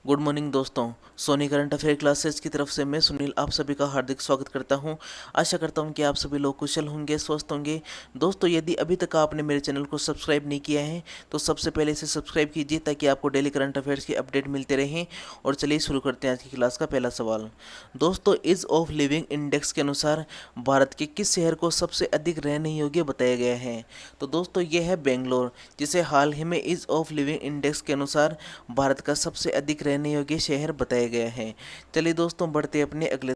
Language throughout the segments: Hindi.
गुड मॉर्निंग दोस्तों। सोनी करंट अफेयर क्लासेस की तरफ से मैं सुनील आप सभी का हार्दिक स्वागत करता हूं। आशा करता हूं कि आप सभी लोग कुशल होंगे, स्वस्थ होंगे। दोस्तों, यदि अभी तक आपने मेरे चैनल को सब्सक्राइब नहीं किया है तो सबसे पहले इसे सब्सक्राइब कीजिए ताकि आपको डेली करंट अफेयर्स की अपडेट मिलते रहें। और चलिए शुरू करते हैं आज की क्लास का पहला सवाल। दोस्तों, ईज ऑफ लिविंग इंडेक्स के अनुसार भारत के किस शहर को सबसे अधिक रहने योग्य बताया गया है? तो दोस्तों, यह है बेंगलोर, जिसे हाल ही में ईज ऑफ लिविंग इंडेक्स के अनुसार भारत का सबसे अधिक रहने योग्य शहर बताया गया है। चलिए दोस्तों, बढ़ते हैं अपने अगले।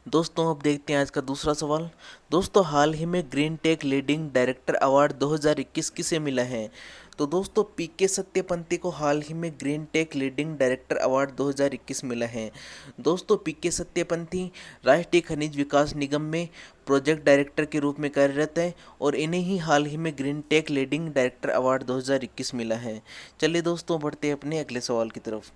दोस्तों, अब देखते हैं आज का दूसरा सवाल। दोस्तों, हाल ही में Green Tech Leading Director Award 2021 किसे मिला है? तो दोस्तों, पीके सत्यापंथी को हाल ही में Green Tech Leading Director Award 2021 मिला है। दोस्तों, पीके सत्यापंथी राष्ट्रीय खनिज विकास निगम में प्रोजेक्ट डायरेक्टर के रूप में कार्यरत है और इन्हें ही हाल ही में Green Tech Leading Director Award 2021 मिला है। चलिए दोस्तों, बढ़ते हैं अपने अगले सवाल की तरफ।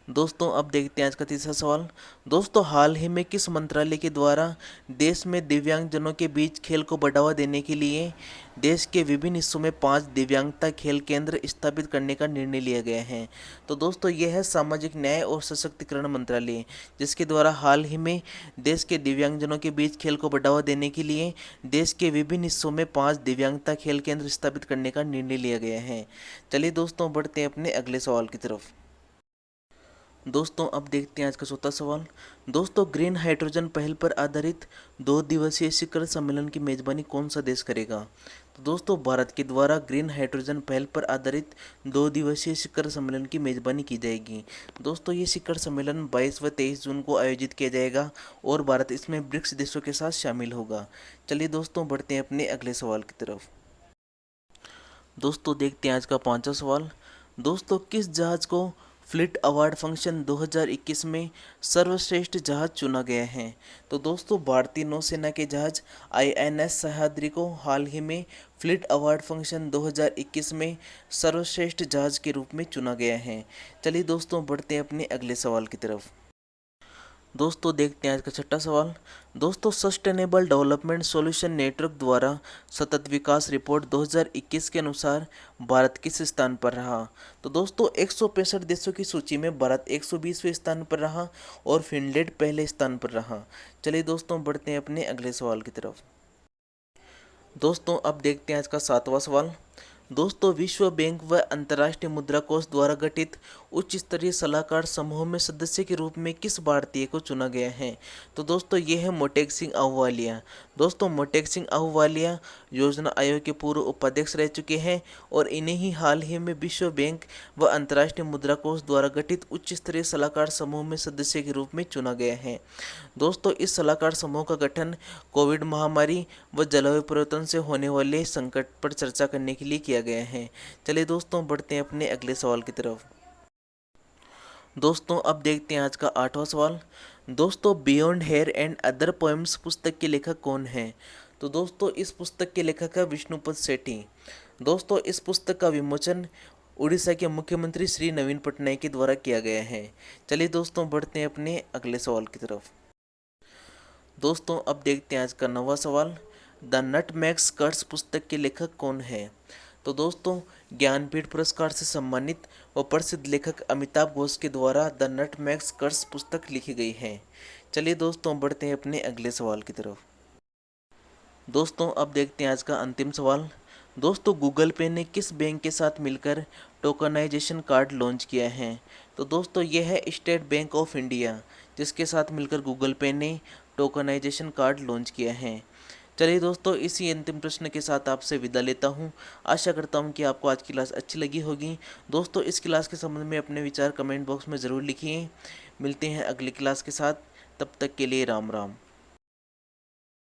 दोस्तों, अब देखते हैं आज का तीसरा सवाल। दोस्तों, हाल ही में किस मंत्रालय के द्वारा देश में दिव्यांगजनों के बीच खेल को बढ़ावा देने के लिए देश के विभिन्न हिस्सों में 5 दिव्यांगता खेल केंद्र स्थापित करने का निर्णय लिया गया है? तो दोस्तों, यह है सामाजिक न्याय और सशक्तिकरण मंत्रालय, जिसके द्वारा हाल ही में देश के दिव्यांगजनों के बीच खेल को बढ़ावा देने के लिए देश के विभिन्न हिस्सों में 5 दिव्यांगता खेल केंद्र स्थापित करने का निर्णय लिया गया है। चलिए दोस्तों, बढ़ते हैं अपने अगले सवाल की तरफ। दोस्तों, अब देखते हैं आज का चौथा सवाल। दोस्तों, ग्रीन हाइड्रोजन पहल पर आधारित 2 दिवसीय शिखर सम्मेलन की मेजबानी कौन सा देश करेगा? तो दोस्तों, भारत के द्वारा ग्रीन हाइड्रोजन पहल पर आधारित 2 दिवसीय शिखर सम्मेलन की मेजबानी की जाएगी। दोस्तों, ये शिखर सम्मेलन 22 व 23 जून को आयोजित किया जाएगा और भारत इसमें ब्रिक्स देशों के साथ शामिल होगा। चलिए दोस्तों, बढ़ते हैं अपने अगले सवाल की तरफ। दोस्तों, देखते हैं आज का पांचवा सवाल। दोस्तों, किस जहाज को फ्लीट अवार्ड फंक्शन 2021 में सर्वश्रेष्ठ जहाज चुना गया है? तो दोस्तों, भारतीय नौसेना के जहाज आईएनएस सह्याद्री को हाल ही में फ्लीट अवार्ड फंक्शन 2021 में सर्वश्रेष्ठ जहाज के रूप में चुना गया है। चलिए दोस्तों, बढ़ते हैं अपने अगले सवाल की तरफ। दोस्तों, देखते हैं आज का छठा सवाल। दोस्तों, सस्टेनेबल डेवलपमेंट सॉल्यूशन नेटवर्क द्वारा सतत विकास रिपोर्ट 2021 के अनुसार भारत किस स्थान पर रहा? तो दोस्तों, 165 देशों की सूची में भारत 120वें स्थान पर रहा और फिनलैंड पहले स्थान पर रहा। चलिए दोस्तों, बढ़ते हैं अपने अगले सवाल की तरफ। दोस्तों, अब देखते हैं आज का सातवां सवाल। दोस्तों, विश्व बैंक व अंतर्राष्ट्रीय मुद्रा कोष द्वारा गठित उच्च स्तरीय सलाहकार समूह में सदस्य के रूप में किस भारतीय को चुना गया है? तो दोस्तों, ये है मोटेक सिंह आहूवालिया। दोस्तों, मोटेक सिंह आहूवालिया योजना आयोग के पूर्व उपाध्यक्ष रह चुके हैं और इन्हें ही हाल ही में विश्व बैंक व अंतर्राष्ट्रीय मुद्रा कोष द्वारा गठित उच्च स्तरीय सलाहकार समूह में सदस्य के रूप में चुना गया है। दोस्तों, इस सलाहकार समूह का गठन कोविड महामारी व जलवायु परिवर्तन से होने वाले संकट पर चर्चा करने के लिए किया गया है। चलिए दोस्तों, बढ़ते हैं अपने अगले सवाल की तरफ। दोस्तों, अब देखते हैं आज का आठवां सवाल। दोस्तों, Beyond Here and Other Poems पुस्तक के लेखक कौन है? तो दोस्तों, इस पुस्तक के लेखक है विष्णुपद सेठी। दोस्तों, इस पुस्तक का विमोचन उड़ीसा के मुख्यमंत्री श्री नवीन पटनायक के द्वारा किया गया है। चलिए दोस्तों, बढ़ते हैं अपने अगले सवाल की तरफ। दोस्तों, अब देखते हैं आज का 9वां सवाल। द नटमेग्स कर्स पुस्तक के लेखक कौन है? तो दोस्तों, ज्ञानपीठ पुरस्कार से सम्मानित व प्रसिद्ध लेखक अमिताभ घोष के द्वारा द नटमेग्स कर्स पुस्तक लिखी गई है। चलिए दोस्तों, बढ़ते हैं अपने अगले सवाल की तरफ। दोस्तों, अब देखते हैं आज का अंतिम सवाल। दोस्तों, गूगल पे ने किस बैंक के साथ मिलकर टोकनाइजेशन कार्ड लॉन्च किया है? तो दोस्तों, यह है स्टेट बैंक ऑफ इंडिया, जिसके साथ मिलकर गूगल पे ने टोकनाइजेशन कार्ड लॉन्च किया है। चलिए दोस्तों, इसी अंतिम प्रश्न के साथ आपसे विदा लेता हूं। आशा करता हूं कि आपको आज की क्लास अच्छी लगी होगी। दोस्तों, इस क्लास के संबंध में अपने विचार कमेंट बॉक्स में ज़रूर लिखिए। मिलते हैं अगली क्लास के साथ, तब तक के लिए राम राम।